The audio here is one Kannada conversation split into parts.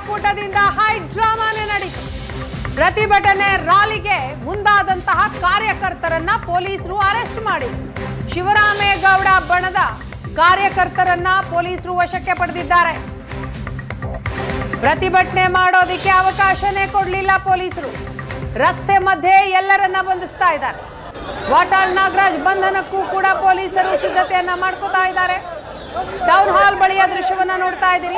ಒಕ್ಕೂಟದಿಂದ ಹೈ ಡ್ರಾಮಾನೇ ನಡೆಯಿತು. ಪ್ರತಿಭಟನೆ ರ್ಯಾಲಿಗೆ ಮುಂದಾದಂತಹ ಕಾರ್ಯಕರ್ತರನ್ನ ಪೊಲೀಸರು ಅರೆಸ್ಟ್ ಮಾಡಿ ಶಿವರಾಮೇಗೌಡ ಬಣದ ಕಾರ್ಯಕರ್ತರನ್ನ ಪೊಲೀಸರು ವಶಕ್ಕೆ ಪಡೆದಿದ್ದಾರೆ. ಪ್ರತಿಭಟನೆ ಮಾಡೋದಕ್ಕೆ ಅವಕಾಶನೇ ಕೊಡಲಿಲ್ಲ ಪೊಲೀಸರು. ರಸ್ತೆ ಮಧ್ಯೆ ಎಲ್ಲರನ್ನ ಬಂಧಿಸ್ತಾ ಇದ್ದಾರೆ. ವಾಟಾಳ್ ನಾಗರಾಜ್ ಬಂಧನಕ್ಕೂ ಕೂಡ ಪೊಲೀಸರು ಸಿದ್ಧತೆಯನ್ನ ಮಾಡ್ಕೋತಾ ಇದ್ದಾರೆ. ಟೌನ್ ಹಾಲ್ ಬಳಿಯ ದೃಶ್ಯವನ್ನ ನೋಡ್ತಾ ಇದ್ದೀರಿ.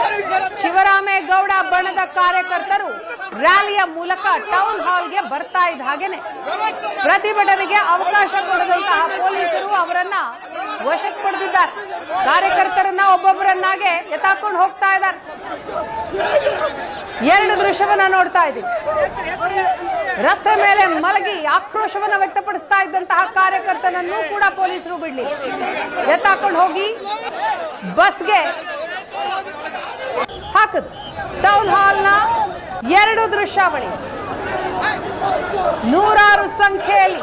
ಶಿವರಾಮೇಗೌಡ ಬಣದ ಕಾರ್ಯಕರ್ತರು ರ್ಯಾಲಿಯ ಮೂಲಕ ಟೌನ್ ಹಾಲ್ಗೆ ಬರ್ತಾ ಇದ್ದ ಹಾಗೇನೆ ಪ್ರತಿಭಟನೆಗೆ ಅವಕಾಶ ಕೊಡದಂತಹ ಪೊಲೀಸರು ಅವರನ್ನ ವಶಕ್ಕೆ ಪಡೆದಿದ್ದಾರೆ. ಕಾರ್ಯಕರ್ತರನ್ನ ಒಬ್ಬೊಬ್ಬರನ್ನಾಗೆ ಎತ್ತಾಕೊಂಡು ಹೋಗ್ತಾ ಇದ್ದಾರೆ. ಎರಡು ದೃಶ್ಯವನ್ನ ನೋಡ್ತಾ ಇದ್ದೀವಿ. ರಸ್ತೆ ಮೇಲೆ ಮಲಗಿ ಆಕ್ರೋಶವನ್ನ ವ್ಯಕ್ತಪಡಿಸ್ತಾ ಇದ್ದಂತಹ ಕಾರ್ಯಕರ್ತನನ್ನು ಕೂಡ ಪೊಲೀಸರು ಬಿಡ್ಲಿ ಎತ್ತಾಕೊಂಡು ಹೋಗಿ ಬಸ್ಗೆ ಹಾಕಿದ್ರು. ಟೌನ್ ಹಾಲ್ನ ಎರಡು ದೃಶ್ಯಾವಳಿ, ನೂರಾರು ಸಂಖ್ಯೆಯಲ್ಲಿ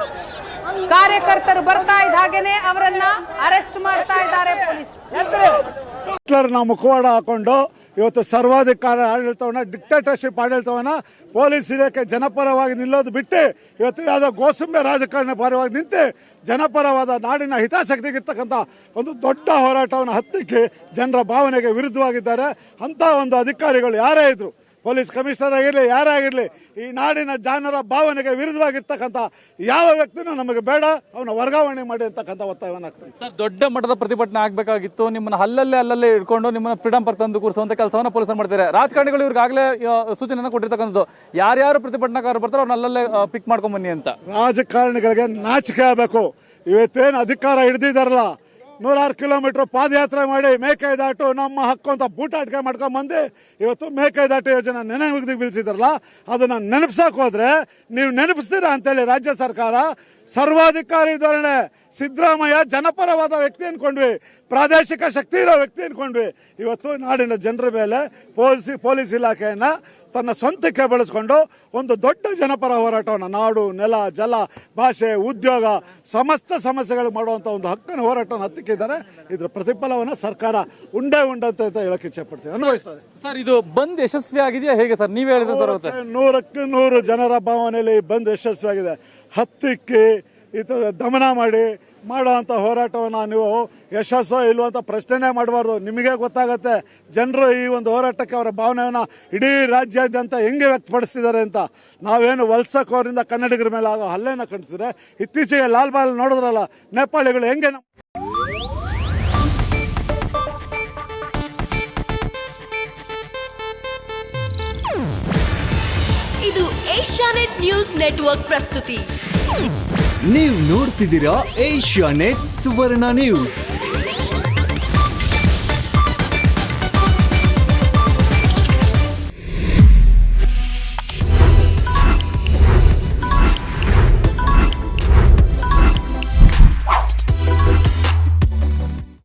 ಕಾರ್ಯಕರ್ತರು ಬರ್ತಾ ಇದ್ದ ಹಾಗೇನೆ ಅವರನ್ನ ಅರೆಸ್ಟ್ ಮಾಡ್ತಾ ಇದ್ದಾರೆ ಪೊಲೀಸರು. ನಾವು ಮುಖವಾಡ ಹಾಕೊಂಡು ಇವತ್ತು ಸರ್ವಾಧಿಕಾರ ಆಡಳಿತವನ್ನ, ಡಿಕ್ಟೇಟರ್ಶಿಪ್ ಆಡಳಿತವನ್ನ ಪೊಲೀಸ್ ಇಲಾಖೆ ಜನಪರವಾಗಿ ನಿಲ್ಲೋದು ಬಿಟ್ಟು ಇವತ್ತು ಯಾವುದೋ ಗೋಸುಂಬೆ ರಾಜಕಾರಣ ಪರವಾಗಿ ನಿಂತು ಜನಪರವಾದ ನಾಡಿನ ಹಿತಾಸಕ್ತಿಗಿರ್ತಕ್ಕಂಥ ಒಂದು ದೊಡ್ಡ ಹೋರಾಟವನ್ನು ಹತ್ತಿಕ್ಕಿ ಜನರ ಭಾವನೆಗೆ ವಿರುದ್ಧವಾಗಿದ್ದಾರೆ. ಅಂಥ ಒಂದು ಅಧಿಕಾರಿಗಳು ಯಾರೇ ಇದ್ರು, ಪೊಲೀಸ್ ಕಮಿಷನರ್ ಆಗಿರಲಿ, ಯಾರೇ ಆಗಿರಲಿ, ಈ ನಾಡಿನ ಜನರ ಭಾವನೆಗೆ ವಿರುದ್ಧವಾಗಿರ್ತಕ್ಕಂಥ ಯಾವ ವ್ಯಕ್ತಿನೂ ನಮಗೆ ಬೇಡ, ಅವನ ವರ್ಗಾವಣೆ ಮಾಡಿ ಅಂತಕ್ಕಂಥ ಒತ್ತಾಯವನ್ನು ಆಗ್ತದೆ. ಸರ್, ದೊಡ್ಡ ಮಟ್ಟದ ಪ್ರತಿಭಟನೆ ಆಗಬೇಕಾಗಿತ್ತು. ನಿಮ್ಮನ್ನ ಅಲ್ಲಲ್ಲೇ ಇಟ್ಕೊಂಡು ನಿಮ್ಮನ್ನ ಫ್ರೀಡಂ ಪಾರ್ಕ್ ತಂದು ಕೂರಿಸುವಂತ ಕೆಲಸವನ್ನ ಪೊಲೀಸರು ಮಾಡ್ತಾರೆ. ರಾಜಕಾರಣಿಗಳು ಇವ್ರಿಗಾಗಲೇ ಸೂಚನೆಯನ್ನು ಕೊಟ್ಟಿರ್ತಕ್ಕಂಥದ್ದು, ಯಾರ್ಯಾರು ಪ್ರತಿಭಟನಾಕಾರರು ಬರ್ತಾರೋ ಅವ್ರನ್ನ ಅಲ್ಲಲ್ಲೇ ಪಿಕ್ ಮಾಡ್ಕೊಂಡ್ ಬನ್ನಿ ಅಂತ. ರಾಜಕಾರಣಿಗಳಿಗೆ ನಾಚಿಕೆ ಆಗಬೇಕು. ಇವತ್ತೇನು ಅಧಿಕಾರ ಹಿಡಿದಿದಾರಲ್ಲ, 100 ಕಿಲೋಮೀಟರ್ ಪಾದಯಾತ್ರೆ ಮಾಡಿ ಮೇಕೆದಾಟು ನಮ್ಮ ಹಕ್ಕು ಅಂತ ಬೂಟಾಟಿಕೆ ಮಾಡ್ಕೊಂಡ್ ಬಂದು ಇವತ್ತು ಮೇಕೆದಾಟು ಯೋಜನೆ ನೆನಪಿಗೆ ಬೀಳಿಸಿದಾರಲ್ಲ, ಅದನ್ನ ನೆನಪಿಸಕ್ ಹೋದ್ರೆ ನೀವು ನೆನಪಿಸ್ತೀರಾ ಅಂತೇಳಿ ರಾಜ್ಯ ಸರ್ಕಾರ ಸರ್ವಾಧಿಕಾರಿ ಧೋರಣೆ, ಸಿದ್ದರಾಮಯ್ಯ ಜನಪರವಾದ ವ್ಯಕ್ತಿ ಅನ್ಕೊಂಡ್ವಿ, ಪ್ರಾದೇಶಿಕ ಶಕ್ತಿ ಇರೋ ವ್ಯಕ್ತಿ ಅನ್ಕೊಂಡ್ವಿ. ಇವತ್ತು ನಾಡಿನ ಜನರ ಮೇಲೆ ಪೊಲೀಸ್ ಇಲಾಖೆಯನ್ನ ತನ್ನ ಸ್ವಂತಕ್ಕೆ ಬಳಸ್ಕೊಂಡು ಒಂದು ದೊಡ್ಡ ಜನಪರ ಹೋರಾಟವನ್ನು, ನಾಡು, ನೆಲ, ಜಲ, ಭಾಷೆ, ಉದ್ಯೋಗ ಸಮಸ್ತ ಸಮಸ್ಯೆಗಳು ಮಾಡುವಂತ ಒಂದು ಹಕ್ಕನ್ನು ಹೋರಾಟವನ್ನು ಹತ್ತಿಕ್ಕಿದ್ದಾರೆ. ಇದ್ರ ಪ್ರತಿಫಲವನ್ನು ಸರ್ಕಾರ ಉಂಡಂತೆ ಹೇಳಕ್ ಇಚ್ಛೆ ಪಡ್ತೀವಿ, ಅನುಭವಿಸ್ತಾರೆ. ಸರ್, ಇದು ಬಂದ್ ಯಶಸ್ವಿ ಆಗಿದೆಯಾ ಹೇಗೆ ಸರ್? ನೀವೇ ಹೇಳಿದ್ರೆ ಸರ್, 100ಕ್ಕೆ 100 ಜನರ ಭಾವನೆಯಲ್ಲಿ ಬಂದ್ ಯಶಸ್ವಿಯಾಗಿದೆ. ಹತ್ತಿಕ್ಕಿ ಇದು ದಮನ ಮಾಡುವಂಥ ಹೋರಾಟವನ್ನು ನೀವು ಯಶಸ್ಸೋ ಇಲ್ವೋ ಅಂತ ಪ್ರಶ್ನೆ ಮಾಡಬಾರ್ದು. ನಿಮಗೆ ಗೊತ್ತಾಗತ್ತೆ ಜನರು ಈ ಒಂದು ಹೋರಾಟಕ್ಕೆ ಅವರ ಭಾವನೆಯನ್ನು ಇಡೀ ರಾಜ್ಯಾದ್ಯಂತ ಹೆಂಗೆ ವ್ಯಕ್ತಪಡಿಸ್ತಿದ್ದಾರೆ ಅಂತ. ನಾವೇನು ವಲಸಕೋರಿಂದ ಕನ್ನಡಿಗರ ಮೇಲೆ ಆಗೋ ಹಲ್ಲೆನ ಖಂಡಿಸಿದ್ರೆ, ಇತ್ತೀಚೆಗೆ ಲಾಲ್ ಬಾಲ್ ನೋಡಿದ್ರಲ್ಲ ನೇಪಾಳಿಗಳು ಹೆಂಗೆ. ಇದು ಏಷ್ಯಾನೆಟ್ ನ್ಯೂಸ್ ನೆಟ್ವರ್ಕ್ ಪ್ರಸ್ತುತಿ. ನೀವು ನೋಡ್ತಿದ್ದೀರಾ ಏಷ್ಯಾನೆಟ್ ಸುವರ್ಣ ನ್ಯೂಸ್.